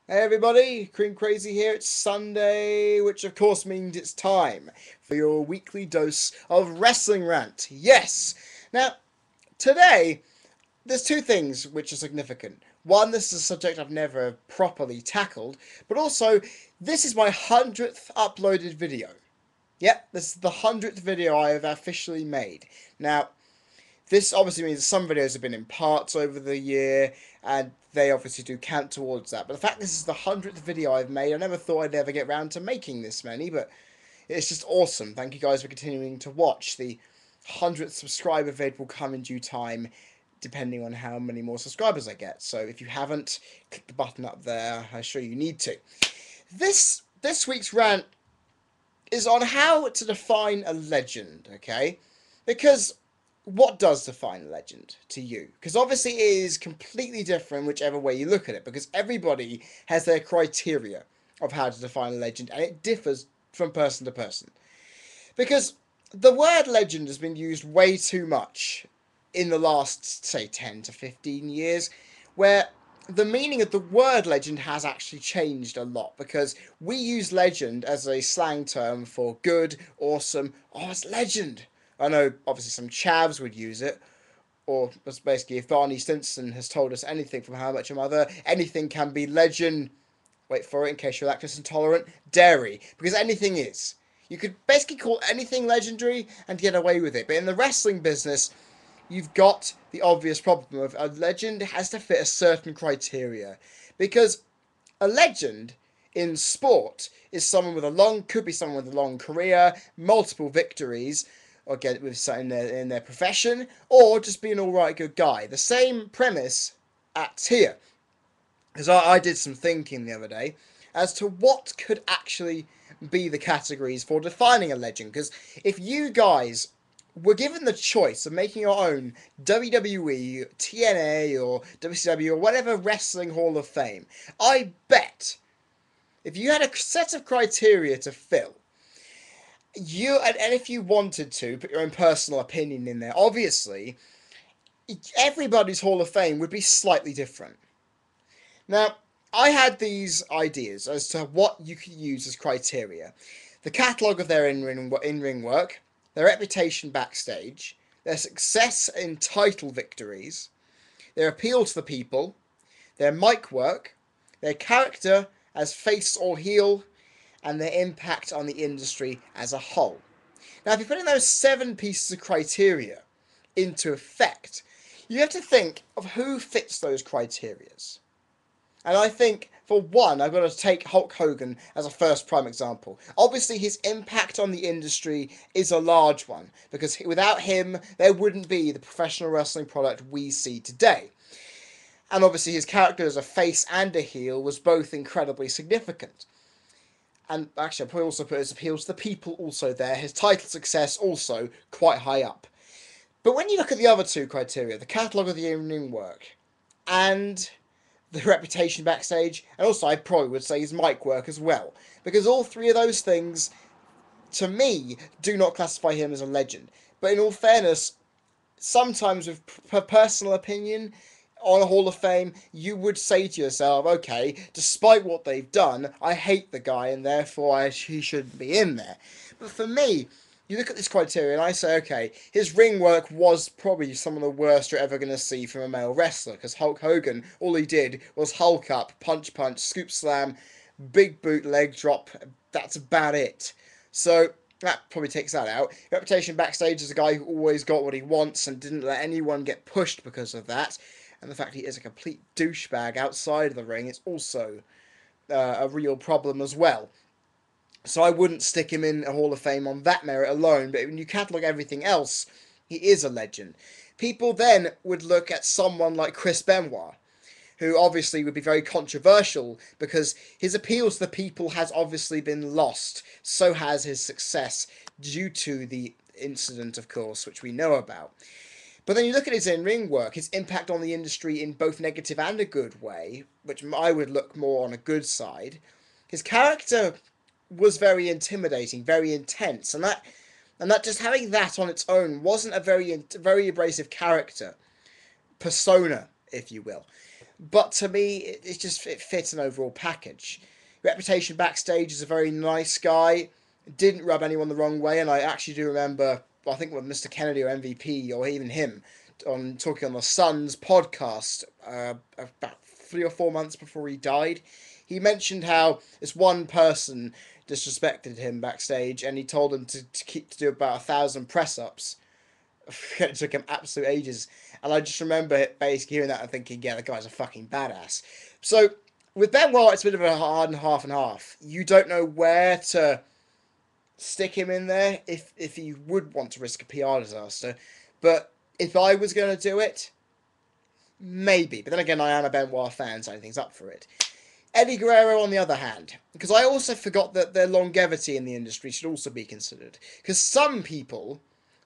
Hey everybody, Cream Crazy here. It's Sunday, which of course means it's time for your weekly dose of Wrestling Rant. Yes! Now, today, there's two things which are significant. One, this is a subject I've never properly tackled, but also, this is my 100th uploaded video. Yep, this is the 100th video I have officially made. Now, this obviously means some videos have been in parts over the year, and they obviously do count towards that. But the fact this is the 100th video I've made, I never thought I'd ever get round to making this many, but it's just awesome. Thank you guys for continuing to watch. The 100th subscriber vid will come in due time, depending on how many more subscribers I get. So if you haven't, click the button up there. I'm sure you need to. This week's rant is on how to define a legend, okay? Because what does define a legend to you? Because obviously it is completely different whichever way you look at it, because everybody has their criteria of how to define a legend, and it differs from person to person. Because the word legend has been used way too much in the last, say, 10 to 15 years, where the meaning of the word legend has actually changed a lot, because we use legend as a slang term for good, awesome. Oh, it's legend. I know obviously some chavs would use it, or basically if Barney Stinson has told us anything from How I Met Your Mother, anything can be legend. Wait for it in case you're lactose intolerant. Dairy, because anything is. You could basically call anything legendary and get away with it. But in the wrestling business, you've got the obvious problem of a legend has to fit a certain criteria. Because a legend in sport is someone with a long, could be someone with a long career, multiple victories, or get with in their profession, or just be an alright good guy. The same premise at here. Because I did some thinking the other day as to what could actually be the categories for defining a legend. Because if you guys were given the choice of making your own WWE, TNA, or WCW, or whatever wrestling Hall of Fame, I bet if you had a set of criteria to fill, and if you wanted to put your own personal opinion in there, obviously everybody's Hall of Fame would be slightly different. Now, I had these ideas as to what you could use as criteria: the catalogue of their in-ring work, their reputation backstage, their success in title victories, their appeal to the people, their mic work, their character as face or heel, and their impact on the industry as a whole. Now, if you put in those 7 pieces of criteria into effect, you have to think of who fits those criterias. And I think, for one, I've got to take Hulk Hogan as a first prime example. Obviously, his impact on the industry is a large one, because without him, there wouldn't be the professional wrestling product we see today. And obviously, his character as a face and a heel was both incredibly significant. And actually, I'd probably also put his appeal to the people also there, his title success also quite high up. But when you look at the other 2 criteria, the catalogue of the in-ring work, and the reputation backstage, and also I probably would say his mic work as well, because all 3 of those things, to me, do not classify him as a legend. But in all fairness, sometimes with personal opinion on a Hall of Fame, you would say to yourself, okay, despite what they've done, I hate the guy and therefore he shouldn't be in there. But for me, you look at this criteria and I say, okay, his ring work was probably some of the worst you're ever going to see from a male wrestler, because Hulk Hogan, all he did was Hulk up, punch punch, scoop slam, big boot, leg drop. That's about it. So that probably takes that out. Reputation backstage is a guy who always got what he wants and didn't let anyone get pushed because of that. And the fact he is a complete douchebag outside of the ring is also a real problem as well. So I wouldn't stick him in a Hall of Fame on that merit alone, but when you catalogue everything else, he is a legend. People then would look at someone like Chris Benoit, who obviously would be very controversial because his appeal to the people has obviously been lost. So has his success due to the incident, of course, which we know about. But then you look at his in-ring work, his impact on the industry in both negative and a good way, which I would look more on a good side. His character was very intimidating, very intense, and that just having that on its own wasn't a very abrasive character persona, if you will. but to me, it fits an overall package. Reputation backstage is a very nice guy, didn't rub anyone the wrong way, and I actually do remember, I think with Mr. Kennedy or MVP or even him, on talking on the Sun's podcast about 3 or 4 months before he died, he mentioned how this one person disrespected him backstage, and he told him to do about 1,000 press ups. It took him absolute ages, and I just remember basically hearing that and thinking, yeah, the guy's a fucking badass. So with Benoit, it's a bit of a hard and half. You don't know where to stick him in there if you would want to risk a PR disaster, but if I was going to do it, maybe. But then again, I am a Benoit fan, so anything's up for it. Eddie Guerrero, on the other hand, because I also forgot that their longevity in the industry should also be considered. Because some people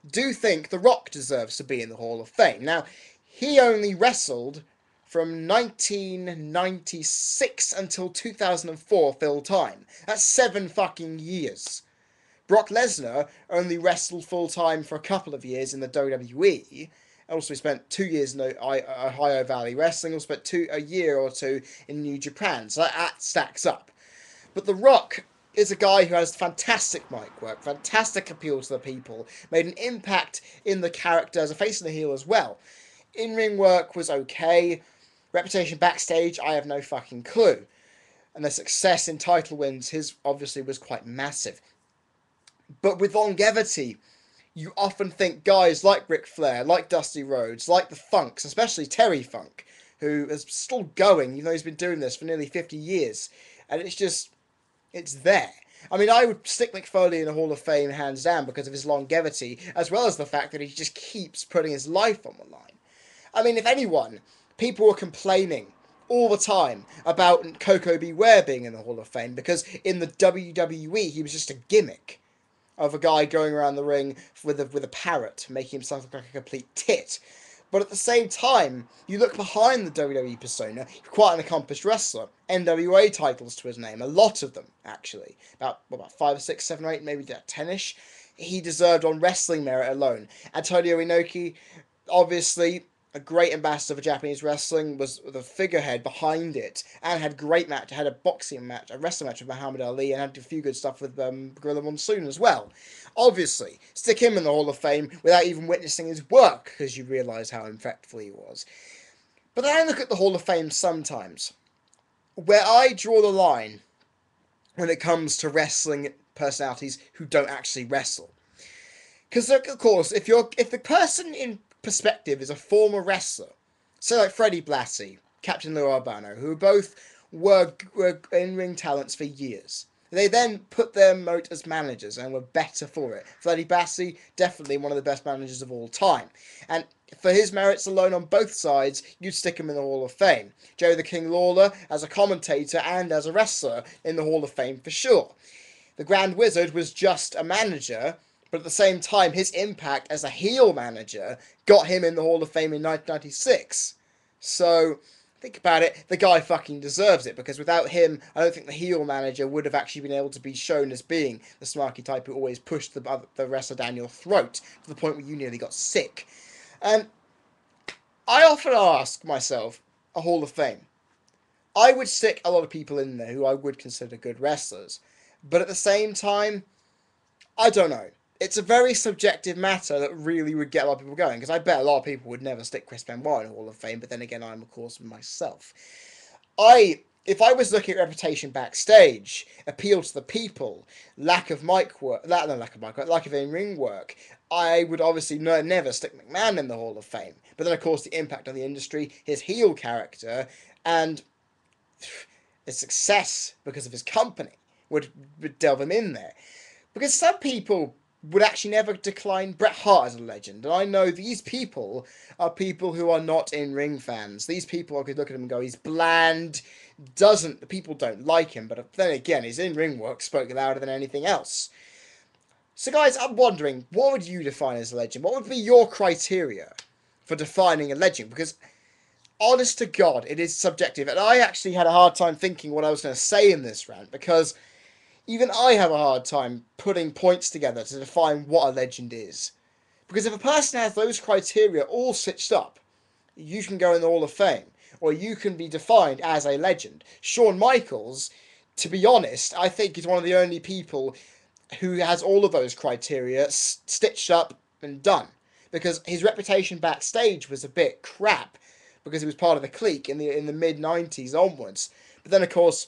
do think The Rock deserves to be in the Hall of Fame. Now, he only wrestled from 1996 until 2004 full time. That's 7 fucking years. Brock Lesnar only wrestled full time for a couple of years in the WWE. Also spent 2 years in Ohio Valley Wrestling. Also spent a year or two in New Japan. So that stacks up. But The Rock is a guy who has fantastic mic work, fantastic appeal to the people, made an impact in the character as a face and a heel as well. In-ring work was okay. Reputation backstage, I have no fucking clue. And the success in title wins, his obviously was quite massive. But with longevity, you often think guys like Ric Flair, like Dusty Rhodes, like the Funks, especially Terry Funk, who is still going, even though he's been doing this for nearly 50 years. And it's there. I mean, I would stick Mick Foley in the Hall of Fame hands down because of his longevity, as well as the fact that he just keeps putting his life on the line. I mean, if anyone, people were complaining all the time about Koko B. Ware being in the Hall of Fame because in the WWE he was just a gimmick of a guy going around the ring with a parrot, making himself look like a complete tit. But at the same time, you look behind the WWE persona, he's quite an accomplished wrestler. NWA titles to his name, a lot of them, actually. About 5 or 6, 7 or 8, maybe 10-ish. He deserved on wrestling merit alone. Antonio Inoki, obviously, a great ambassador for Japanese wrestling, was the figurehead behind it, and had great match, had a boxing match, a wrestling match with Muhammad Ali, and had a few good stuff with Gorilla Monsoon as well. Obviously, stick him in the Hall of Fame without even witnessing his work, because you realise how impactful he was. But then I look at the Hall of Fame sometimes, where I draw the line when it comes to wrestling personalities who don't actually wrestle. Because, of course, if the person in perspective is a former wrestler, so like Freddie Blassie, Captain Lou Albano, who both were in-ring talents for years. They then put their moat as managers and were better for it. Freddie Blassie, definitely one of the best managers of all time. And for his merits alone on both sides, you'd stick him in the Hall of Fame. Joe the King Lawler, as a commentator and as a wrestler, in the Hall of Fame for sure. The Grand Wizard was just a manager, but at the same time, his impact as a heel manager got him in the Hall of Fame in 1996. So, think about it, the guy fucking deserves it, because without him, I don't think the heel manager would have actually been able to be shown as being the smarky type who always pushed the wrestler down your throat, to the point where you nearly got sick. And I often ask myself, a Hall of Fame. I would stick a lot of people in there who I would consider good wrestlers, but at the same time, I don't know. It's a very subjective matter that really would get a lot of people going, because I bet a lot of people would never stick Chris Benoit in the Hall of Fame, but then again, I'm of course myself. If I was looking at reputation backstage, appeal to the people, lack of in-ring work, I would obviously never stick McMahon in the Hall of Fame. But then, of course, the impact on the industry, his heel character, and his success because of his company would delve him in there. Because some people would actually never decline Bret Hart as a legend. And I know these people are people who are not in-ring fans. These people, I could look at him and go, he's bland, people don't like him. But then again, his in-ring work spoke louder than anything else. So guys, I'm wondering, what would you define as a legend? What would be your criteria for defining a legend? Because, honest to God, it is subjective. And I actually had a hard time thinking what I was going to say in this rant, because even I have a hard time putting points together to define what a legend is. Because if a person has those criteria all stitched up, you can go in the Hall of Fame. or you can be defined as a legend. Shawn Michaels, to be honest, I think is one of the only people who has all of those criteria stitched up and done. Because his reputation backstage was a bit crap, because he was part of the clique in the mid '90s onwards. But then, of course,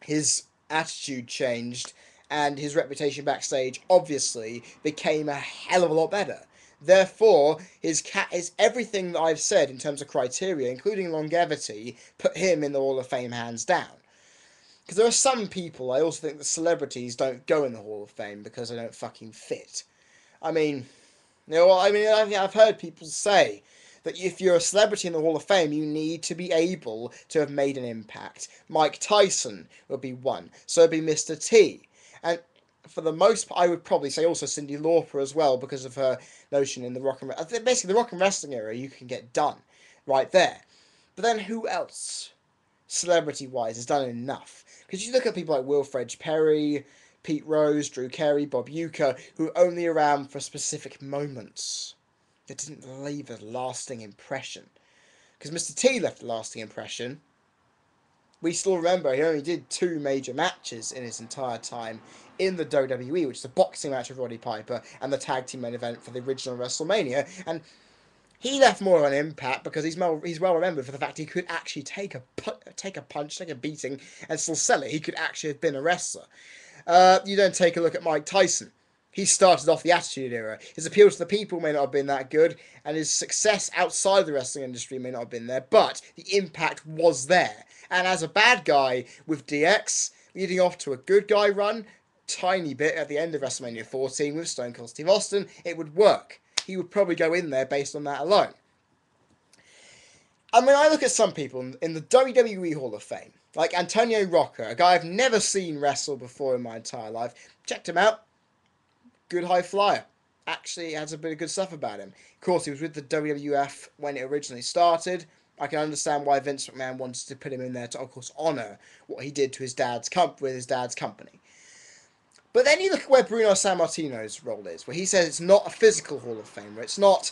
his attitude changed, and his reputation backstage obviously became a hell of a lot better. Therefore, his everything that I've said in terms of criteria, including longevity, put him in the Hall of Fame hands down. Because there are some people, I also think that celebrities don't go in the Hall of Fame because they don't fucking fit. I mean, I've heard people say that if you're a celebrity in the Hall of Fame, you need to be able to have made an impact. Mike Tyson would be one. So would be Mr. T. And for the most part, I would probably say also Cyndi Lauper as well, because of her notion in the basically the rock and wrestling era, you can get done right there. But then who else, celebrity-wise, has done enough? Because you look at people like Wilfred Perry, Pete Rose, Drew Carey, Bob Uecker, who were only around for specific moments that didn't leave a lasting impression. Because Mr. T left a lasting impression. We still remember he only did 2 major matches in his entire time in the WWE, which is the boxing match with Roddy Piper and the tag team main event for the original WrestleMania. And he left more of an impact because he's well remembered for the fact he could actually take a punch, take a beating, and still sell it. He could actually have been a wrestler. You then take a look at Mike Tyson. He started off the Attitude Era. His appeal to the people may not have been that good, and his success outside the wrestling industry may not have been there, but the impact was there. And as a bad guy with DX, leading off to a good guy run, tiny bit at the end of WrestleMania 14 with Stone Cold Steve Austin, it would work. He would probably go in there based on that alone. I mean, I look at some people in the WWE Hall of Fame, like Antonio Rocca, a guy I've never seen wrestle before in my entire life. Checked him out. Good high flyer. Actually has a bit of good stuff about him. Of course, he was with the WWF when it originally started. I can understand why Vince McMahon wanted to put him in there to, of course, honour what he did to his dad's with his dad's company. But then you look at where Bruno Sammartino's role is, where he says it's not a physical Hall of Famer. It's not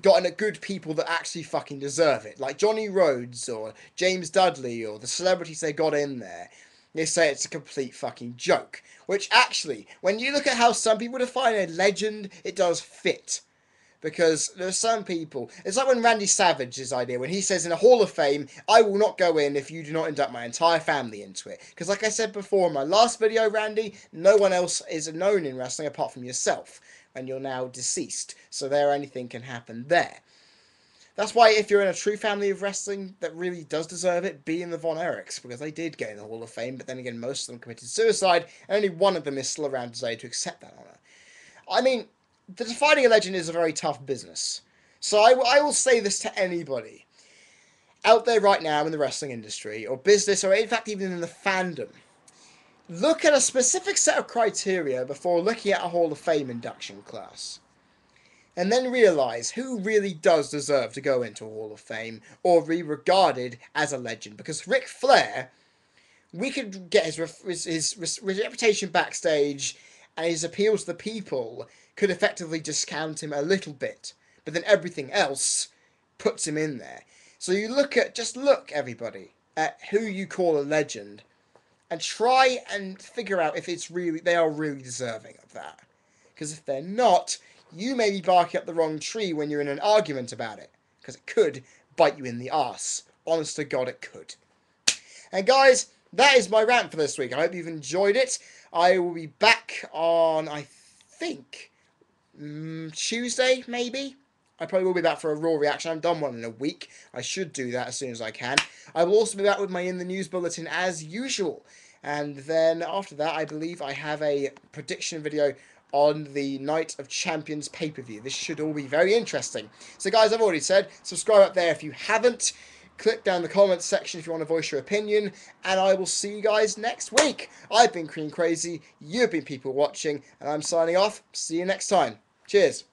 gotten at good people that actually fucking deserve it. Like Johnny Rhodes or James Dudley or the celebrities they got in there. They say it's a complete fucking joke. Which actually, when you look at how some people define a legend, it does fit. Because there's some people, it's like when Randy Savage's idea, when he says in a Hall of Fame, I will not go in if you do not induct my entire family into it. Because like I said before in my last video, Randy, no one else is known in wrestling apart from yourself. And you're now deceased. So anything can happen there. That's why if you're in a true family of wrestling that really does deserve it, be in the Von Erichs, because they did get in the Hall of Fame, but then again, most of them committed suicide, and only one of them is still around today to accept that honour. I mean, the defining a legend is a very tough business. So I will say this to anybody out there right now in the wrestling industry, or business, or in fact even in the fandom. Look at a specific set of criteria before looking at a Hall of Fame induction class. And then realise who really does deserve to go into a Hall of Fame or be regarded as a legend. Because Ric Flair, we could get his reputation backstage and his appeal to the people could effectively discount him a little bit. But then everything else puts him in there. So you look, everybody, at who you call a legend and try and figure out if they are really deserving of that. Because if they're not, you may be barking up the wrong tree when you're in an argument about it. Because it could bite you in the arse. Honest to God, it could. And guys, that is my rant for this week. I hope you've enjoyed it. I will be back on, I think, Tuesday, maybe? I probably will be back for a Raw reaction. I haven't done one in a week. I should do that as soon as I can. I will also be back with my In the News Bulletin as usual. And then after that, I believe I have a prediction video on the Night of Champions pay-per-view. This should all be very interesting. So guys, I've already said, subscribe up there if you haven't. Click down the comments section if you want to voice your opinion. And I will see you guys next week. I've been Cream Crazy, you've been People Watching, and I'm signing off. See you next time. Cheers.